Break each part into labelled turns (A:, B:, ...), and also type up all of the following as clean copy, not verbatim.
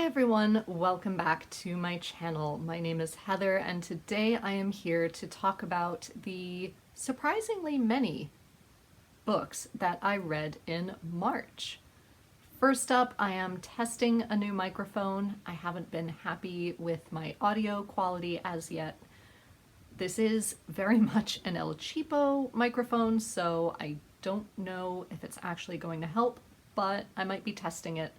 A: everyone, welcome back to my channel. My name is Heather and today I am here to talk about the surprisingly many books that I read in March. First up, I am testing a new microphone. I haven't been happy with my audio quality as yet. This is very much an El Cheapo microphone, so I don't know if it's actually going to help, but I might be testing it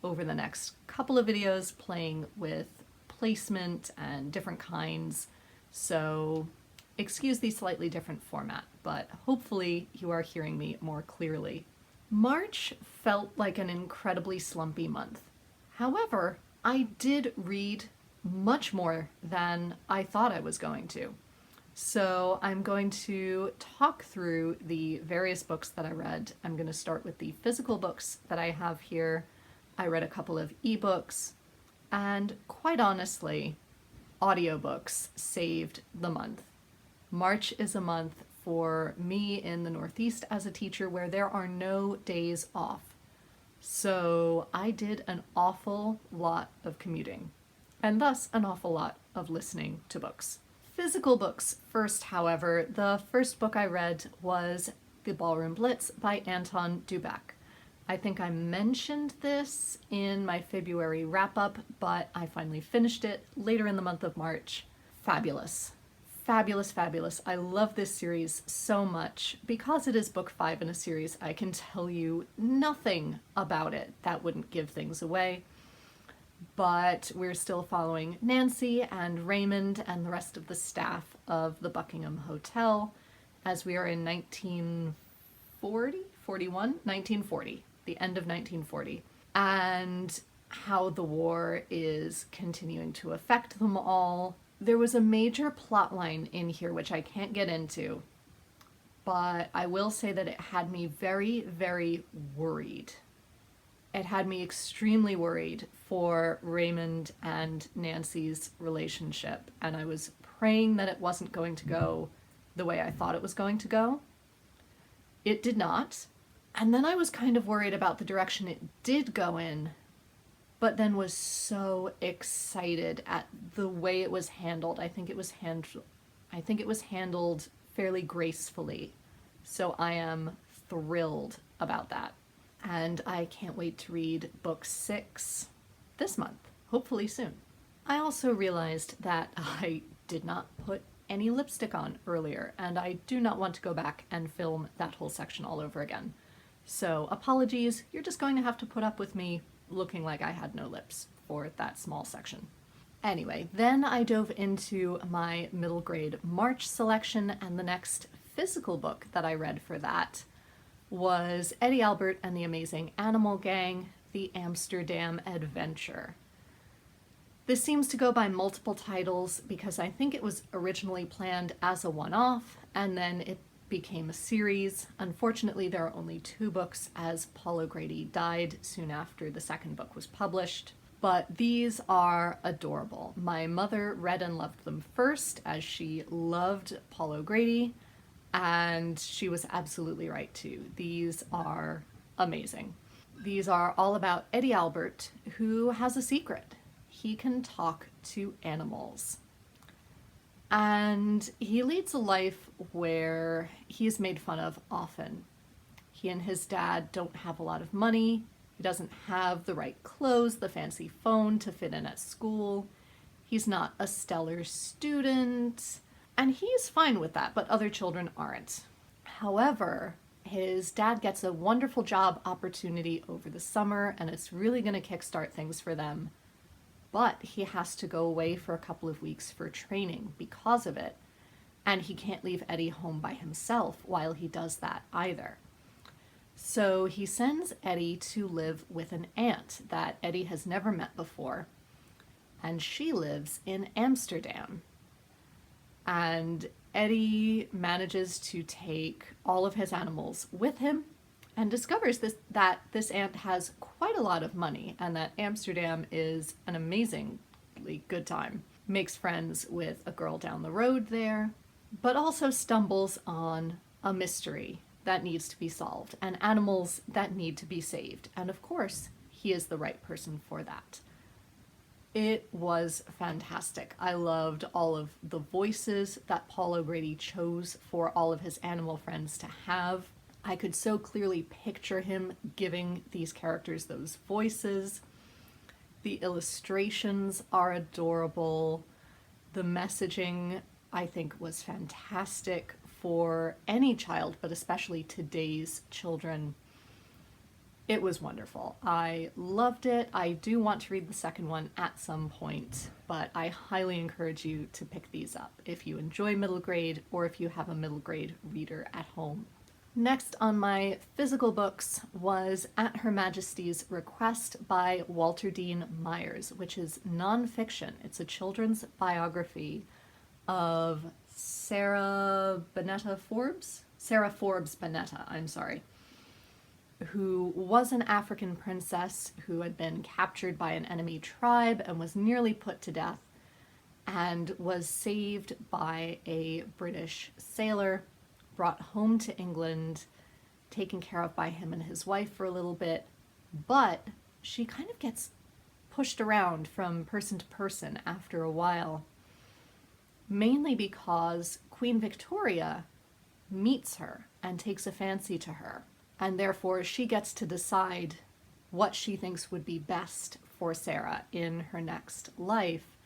A: over the next couple of videos, playing with placement and different kinds. So excuse the slightly different format, but hopefully you are hearing me more clearly. March felt like an incredibly slumpy month. However, I did read much more than I thought I was going to. So I'm going to talk through the various books that I read. I'm going to start with the physical books that I have here. I read a couple of ebooks, and quite honestly, audiobooks saved the month. March is a month for me in the Northeast as a teacher where there are no days off. So I did an awful lot of commuting, and thus an awful lot of listening to books. Physical books first, however. The first book I read was The Ballroom Blitz by Anton Dubak. I think I mentioned this in my February wrap-up, but I finally finished it later in the month of March. Fabulous. Fabulous, fabulous. I love this series so much. Because it is book 5 in a series, I can tell you nothing about it that wouldn't give things away. But we're still following Nancy and Raymond and the rest of the staff of the Buckingham Hotel as we are in 1940, the end of 1940, and how the war is continuing to affect them all. There was a major plot line in here which I can't get into, but I will say that it had me very, very worried. It had me extremely worried for Raymond and Nancy's relationship, and I was praying that it wasn't going to go the way I thought it was going to go. It did not. And then I was kind of worried about the direction it did go in, but then was so excited at the way it was handled. I think it was handled fairly gracefully. So I am thrilled about that. And I can't wait to read book 6 this month, hopefully soon. I also realized that I did not put any lipstick on earlier, and I do not want to go back and film that whole section all over again. So apologies, you're just going to have to put up with me looking like I had no lips for that small section. Anyway, then I dove into my middle grade March selection, and the next physical book that I read for that was Eddie Albert and the Amazing Animal Gang, The Amsterdam Adventure. This seems to go by multiple titles because I think it was originally planned as a one-off, and then it became a series. Unfortunately, there are only 2 books as Paul O'Grady died soon after the second book was published. But these are adorable. My mother read and loved them first, as she loved Paul O'Grady, and she was absolutely right too. These are amazing. These are all about Eddie Albert, who has a secret. He can talk to animals. And he leads a life where he is made fun of often. He and his dad don't have a lot of money. He doesn't have the right clothes, the fancy phone to fit in at school. He's not a stellar student. And he's fine with that, but other children aren't. However, his dad gets a wonderful job opportunity over the summer, and it's really going to kickstart things for them. But he has to go away for a couple of weeks for training because of it, and he can't leave Eddie home by himself while he does that either. So he sends Eddie to live with an aunt that Eddie has never met before, and she lives in Amsterdam. And Eddie manages to take all of his animals with him and discovers that this aunt has quite a lot of money and that Amsterdam is an amazingly good time. Makes friends with a girl down the road there, but also stumbles on a mystery that needs to be solved and animals that need to be saved. And of course, he is the right person for that. It was fantastic. I loved all of the voices that Paul O'Grady chose for all of his animal friends to have. I could so clearly picture him giving these characters those voices. The illustrations are adorable. The messaging, I think, was fantastic for any child, but especially today's children. It was wonderful. I loved it. I do want to read the second one at some point, but I highly encourage you to pick these up if you enjoy middle grade or if you have a middle grade reader at home. Next on my physical books was At Her Majesty's Request by Walter Dean Myers, which is nonfiction. It's a children's biography of Sarah Forbes Bonetta, I'm sorry, who was an African princess who had been captured by an enemy tribe and was nearly put to death, and was saved by a British sailor, brought home to England, taken care of by him and his wife for a little bit, but she kind of gets pushed around from person to person after a while, mainly because Queen Victoria meets her and takes a fancy to her, and therefore she gets to decide what she thinks would be best for Sarah in her next life.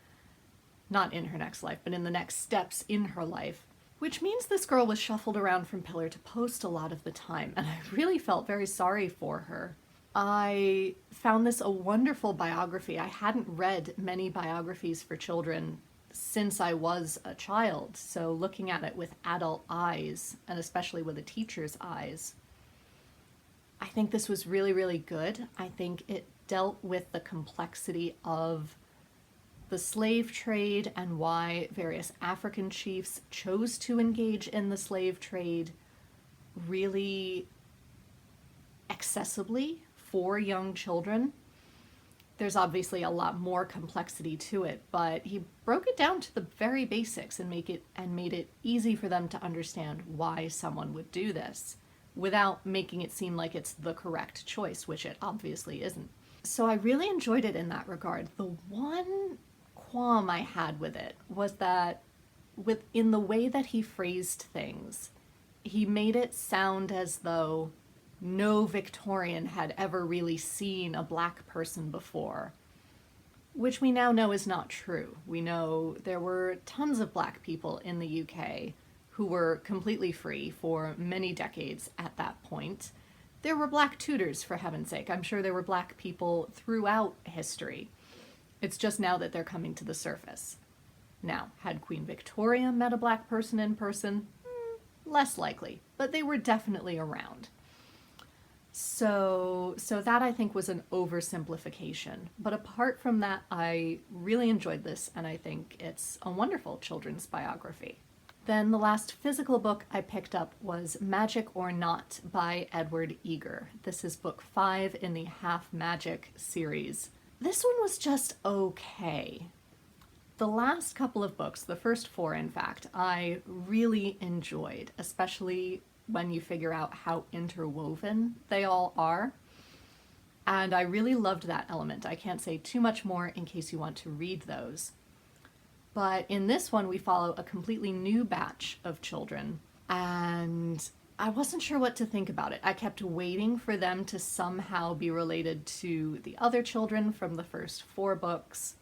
A: Not in her next life, but in the next steps in her life, which means this girl was shuffled around from pillar to post a lot of the time, and I really felt very sorry for her. I found this a wonderful biography. I hadn't read many biographies for children since I was a child, so looking at it with adult eyes, and especially with a teacher's eyes, I think this was really, really good. I think it dealt with the complexity of the slave trade and why various African chiefs chose to engage in the slave trade really accessibly for young children. There's obviously a lot more complexity to it, but he broke it down to the very basics and made it easy for them to understand why someone would do this without making it seem like it's the correct choice, which it obviously isn't. So I really enjoyed it in that regard. The one qualm I had with it was that in the way that he phrased things, he made it sound as though no Victorian had ever really seen a black person before, which we now know is not true. We know there were tons of black people in the UK who were completely free for many decades at that point. There were black tutors, for heaven's sake. I'm sure there were black people throughout history. It's just now that they're coming to the surface. Now, had Queen Victoria met a black person in person? Less likely, but they were definitely around. So that I think was an oversimplification. But apart from that, I really enjoyed this, and I think it's a wonderful children's biography. Then the last physical book I picked up was Magic or Not by Edward Eager. This is book 5 in the Half Magic series. This one was just okay. The last couple of books, the first 4 in fact, I really enjoyed, especially when you figure out how interwoven they all are. And I really loved that element. I can't say too much more in case you want to read those. But in this one, we follow a completely new batch of children, and I wasn't sure what to think about it. I kept waiting for them to somehow be related to the other children from the first 4 books.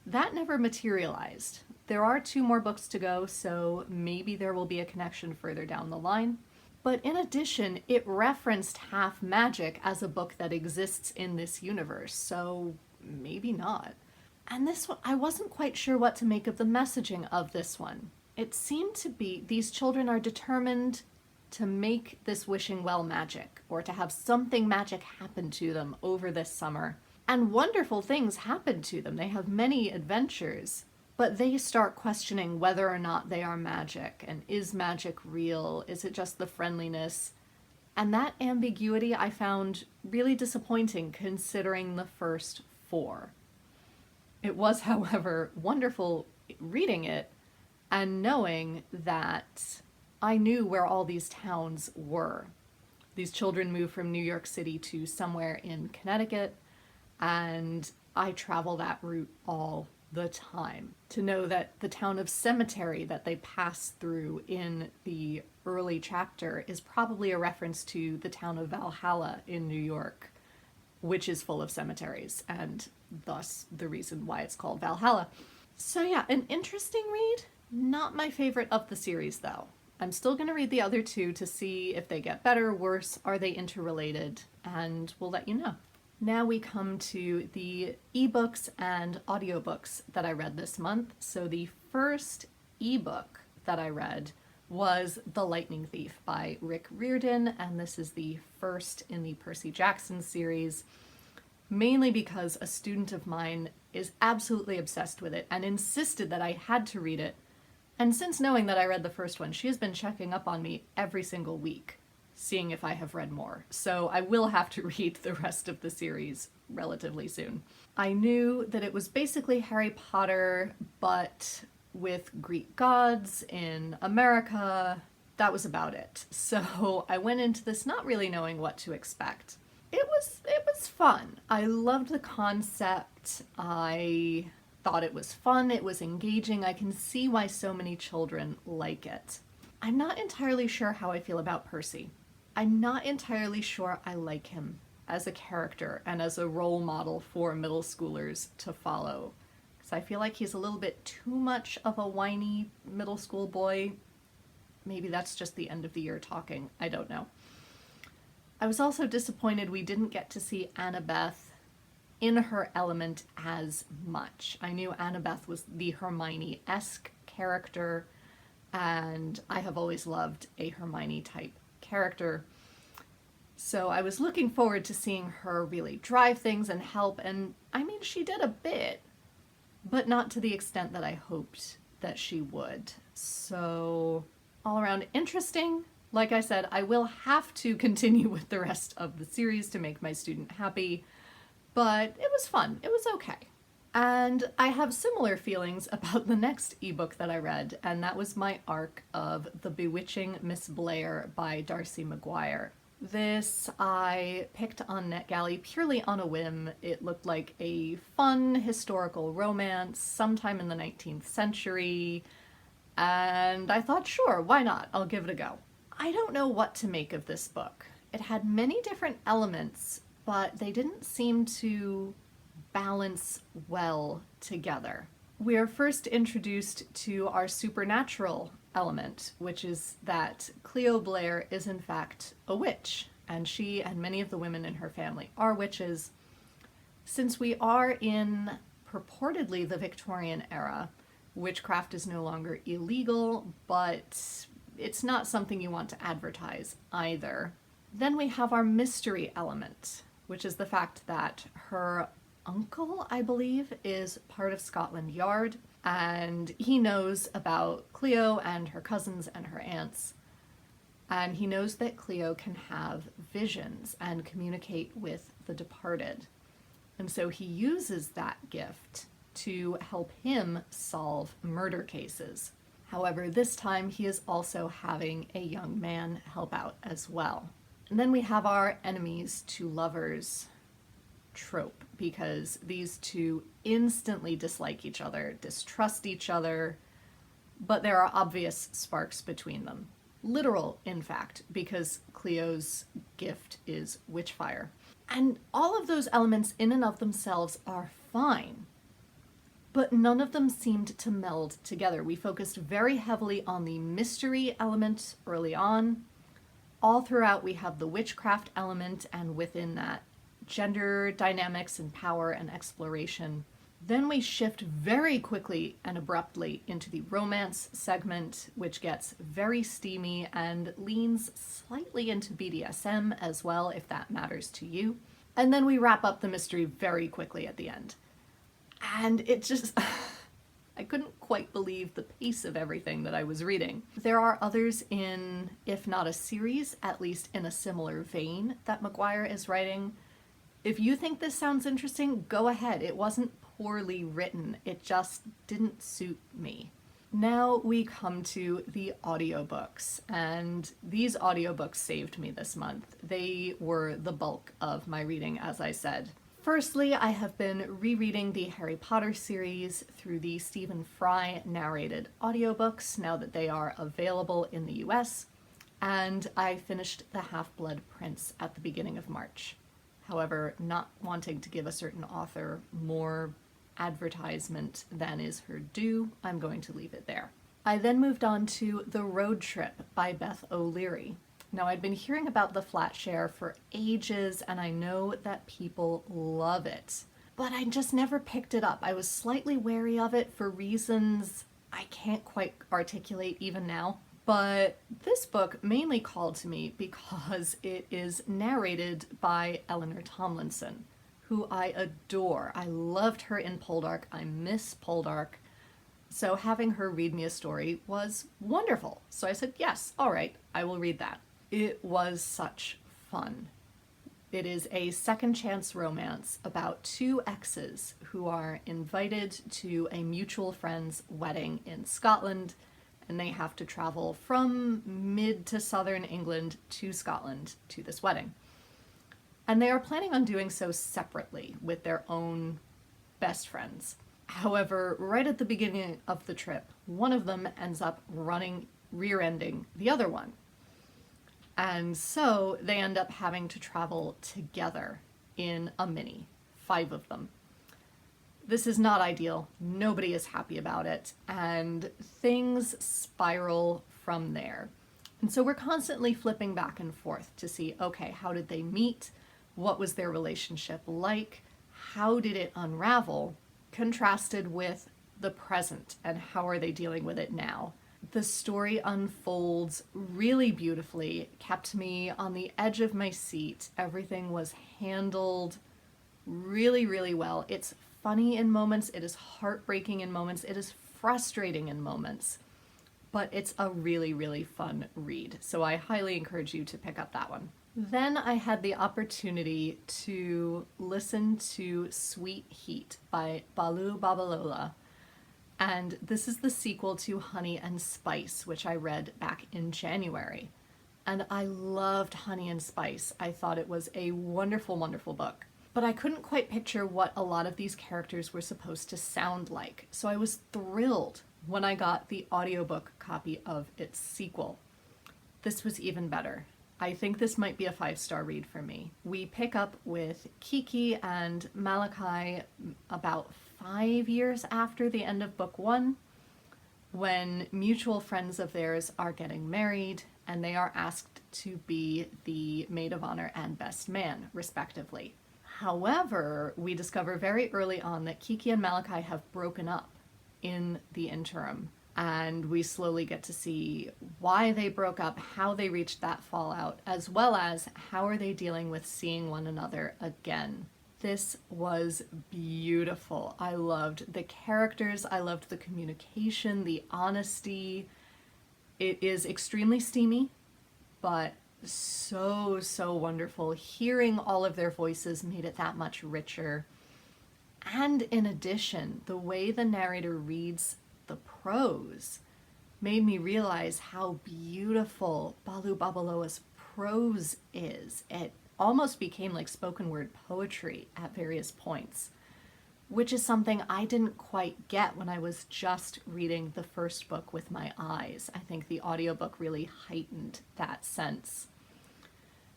A: That never materialized. There are 2 more books to go, so maybe there will be a connection further down the line. But in addition, it referenced Half Magic as a book that exists in this universe, so maybe not. And this one, I wasn't quite sure what to make of the messaging of this one. It seemed to be these children are determined to make this wishing well magic, or to have something magic happen to them over this summer. And wonderful things happen to them. They have many adventures, but they start questioning whether or not they are magic, and is magic real? Is it just the friendliness? And that ambiguity I found really disappointing considering the first 4. It was, however, wonderful reading it and knowing that I knew where all these towns were. These children moved from New York City to somewhere in Connecticut, and I travel that route all the time. To know that the town of Cemetery that they pass through in the early chapter is probably a reference to the town of Valhalla in New York, which is full of cemeteries, and thus the reason why it's called Valhalla. So yeah, an interesting read. Not my favorite of the series, though. I'm still going to read the other two to see if they get better, worse, are they interrelated, and we'll let you know. Now we come to the ebooks and audiobooks that I read this month. So the first ebook that I read was The Lightning Thief by Rick Riordan, and this is the first in the Percy Jackson series, mainly because a student of mine is absolutely obsessed with it and insisted that I had to read it. And since knowing that I read the first one, she has been checking up on me every single week, seeing if I have read more. So I will have to read the rest of the series relatively soon. I knew that it was basically Harry Potter, but with Greek gods in America. That was about it. So I went into this not really knowing what to expect. It was fun. I loved the concept. I thought it was fun. It was engaging. I can see why so many children like it. I'm not entirely sure how I feel about Percy. I'm not entirely sure I like him as a character and as a role model for middle schoolers to follow. Because I feel like he's a little bit too much of a whiny middle school boy. Maybe that's just the end of the year talking. I don't know. I was also disappointed we didn't get to see Annabeth in her element as much. I knew Annabeth was the Hermione-esque character, and I have always loved a Hermione-type character. So I was looking forward to seeing her really drive things and help, and I mean, she did a bit, but not to the extent that I hoped that she would. So all around interesting. Like I said, I will have to continue with the rest of the series to make my student happy, but it was fun. It was okay. And I have similar feelings about the next ebook that I read, and that was my arc of The Bewitching Miss Blair by Darcy McGuire. This I picked on NetGalley purely on a whim. It looked like a fun historical romance sometime in the 19th century, and I thought, sure, why not? I'll give it a go. I don't know what to make of this book. It had many different elements, but they didn't seem to balance well together. We are first introduced to our supernatural element, which is that Cleo Blair is in fact a witch, and she and many of the women in her family are witches. Since we are in purportedly the Victorian era, witchcraft is no longer illegal, but it's not something you want to advertise either. Then we have our mystery element, which is the fact that her uncle, I believe, is part of Scotland Yard, and he knows about Cleo and her cousins and her aunts, and he knows that Cleo can have visions and communicate with the departed. And so he uses that gift to help him solve murder cases. However, this time he is also having a young man help out as well. And then we have our enemies to lovers trope, because these two instantly dislike each other, distrust each other, but there are obvious sparks between them. Literal, in fact, because Cleo's gift is witchfire. And all of those elements in and of themselves are fine, but none of them seemed to meld together. We focused very heavily on the mystery element early on. All throughout we have the witchcraft element, and within that, gender dynamics and power and exploration. Then we shift very quickly and abruptly into the romance segment, which gets very steamy and leans slightly into BDSM as well, if that matters to you. And then we wrap up the mystery very quickly at the end. And it just, I couldn't quite believe the pace of everything that I was reading. There are others in, if not a series, at least in a similar vein that McGuire is writing. If you think this sounds interesting, go ahead. It wasn't poorly written. It just didn't suit me. Now we come to the audiobooks, and these audiobooks saved me this month. They were the bulk of my reading, as I said. Firstly, I have been rereading the Harry Potter series through the Stephen Fry narrated audiobooks now that they are available in the US, and I finished The Half-Blood Prince at the beginning of March. However, not wanting to give a certain author more advertisement than is her due, I'm going to leave it there. I then moved on to The Road Trip by Beth O'Leary. Now, I'd been hearing about the flat share for ages, and I know that people love it, but I just never picked it up. I was slightly wary of it for reasons I can't quite articulate even now. But this book mainly called to me because it is narrated by Eleanor Tomlinson, who I adore. I loved her in Poldark. I miss Poldark. So having her read me a story was wonderful. So I said, yes, all right, I will read that. It was such fun. It is a second chance romance about two exes who are invited to a mutual friend's wedding in Scotland, and they have to travel from mid to southern England to Scotland to this wedding. And they are planning on doing so separately with their own best friends. However, right at the beginning of the trip, one of them ends up rear-ending the other one. And so they end up having to travel together in a Mini, 5 of them. This is not ideal. Nobody is happy about it, and things spiral from there. And so we're constantly flipping back and forth to see, okay, how did they meet? What was their relationship like? How did it unravel? Contrasted with the present, and how are they dealing with it now? The story unfolds really beautifully, kept me on the edge of my seat. Everything was handled really, really well. It's funny in moments, it is heartbreaking in moments, it is frustrating in moments, but it's a really, really fun read. So I highly encourage you to pick up that one. Then I had the opportunity to listen to Sweet Heat by Baloo Babalola. And this is the sequel to Honey and Spice, which I read back in January. And I loved Honey and Spice. I thought it was a wonderful, wonderful book. But I couldn't quite picture what a lot of these characters were supposed to sound like. So I was thrilled when I got the audiobook copy of its sequel. This was even better. I think this might be a 5-star read for me. We pick up with Kiki and Malachi about 5 years after the end of book 1, when mutual friends of theirs are getting married and they are asked to be the maid of honor and best man, respectively. However, we discover very early on that Kiki and Malachi have broken up in the interim, and we slowly get to see why they broke up, how they reached that fallout, as well as how are they dealing with seeing one another again. This was beautiful. I loved the characters, I loved the communication, the honesty. It is extremely steamy, but so, so wonderful. Hearing all of their voices made it that much richer. And in addition, the way the narrator reads the prose made me realize how beautiful Baloo Babalola's prose is. It almost became like spoken word poetry at various points, which is something I didn't quite get when I was just reading the first book with my eyes. I think the audiobook really heightened that sense.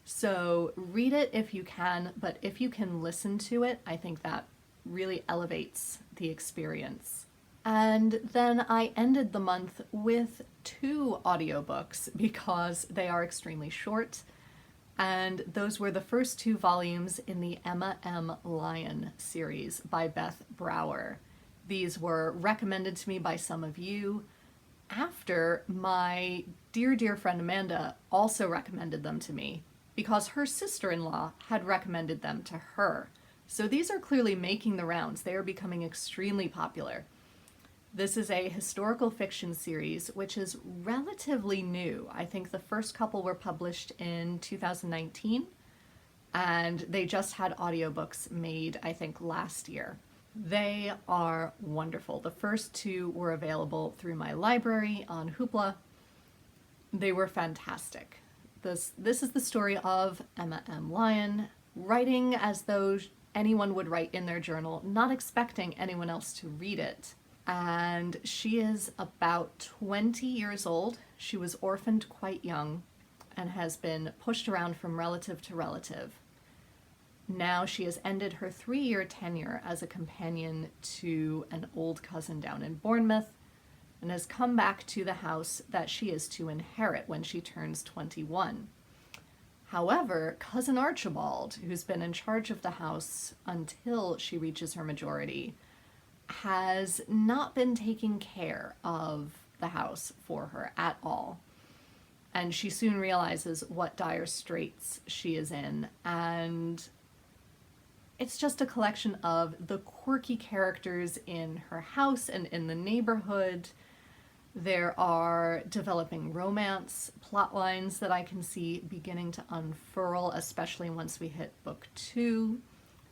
A: So read it if you can, but if you can listen to it, I think that really elevates the experience. And then I ended the month with 2 audiobooks because they are extremely short. And those were the first 2 volumes in the Emma M. Lyon series by Beth Brower. These were recommended to me by some of you after my dear, dear friend Amanda also recommended them to me because her sister-in-law had recommended them to her. So these are clearly making the rounds. They are becoming extremely popular. This is a historical fiction series, which is relatively new. I think the first couple were published in 2019, and they just had audiobooks made, I think, last year. They are wonderful. The first 2 were available through my library on Hoopla. They were fantastic. This is the story of Emma M. Lyon, writing as though anyone would write in their journal, not expecting anyone else to read it. And she is about 20 years old. She was orphaned quite young and has been pushed around from relative to relative. Now she has ended her 3-year tenure as a companion to an old cousin down in Bournemouth and has come back to the house that she is to inherit when she turns 21. However, Cousin Archibald, who's been in charge of the house until she reaches her majority, has not been taking care of the house for her at all. And she soon realizes what dire straits she is in, and it's just a collection of the quirky characters in her house and in the neighborhood. There are developing romance plot lines that I can see beginning to unfurl, especially once we hit book 2.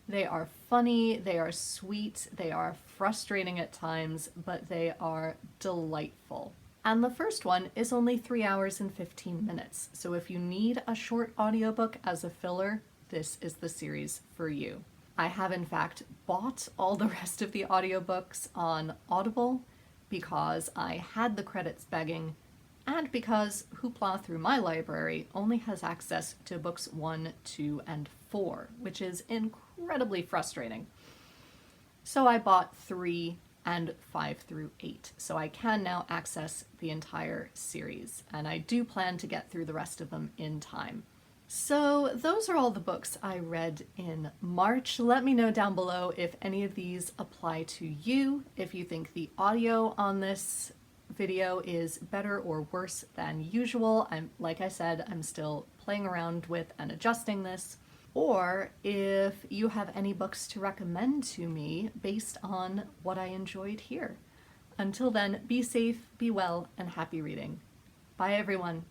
A: They are funny, they are sweet, they are frustrating at times, but they are delightful. And the first one is only 3 hours and 15 minutes, so if you need a short audiobook as a filler, this is the series for you. I have in fact bought all the rest of the audiobooks on Audible because I had the credits begging, and because Hoopla through my library only has access to books 1, 2, and 4, which is incredibly frustrating. So I bought 3 and 5 through 8, so I can now access the entire series, and I do plan to get through the rest of them in time. So those are all the books I read in March. Let me know down below if any of these apply to you, if you think the audio on this video is better or worse than usual. Like I said, I'm still playing around with and adjusting this. Or if you have any books to recommend to me based on what I enjoyed here. Until then, be safe, be well, and happy reading. Bye everyone.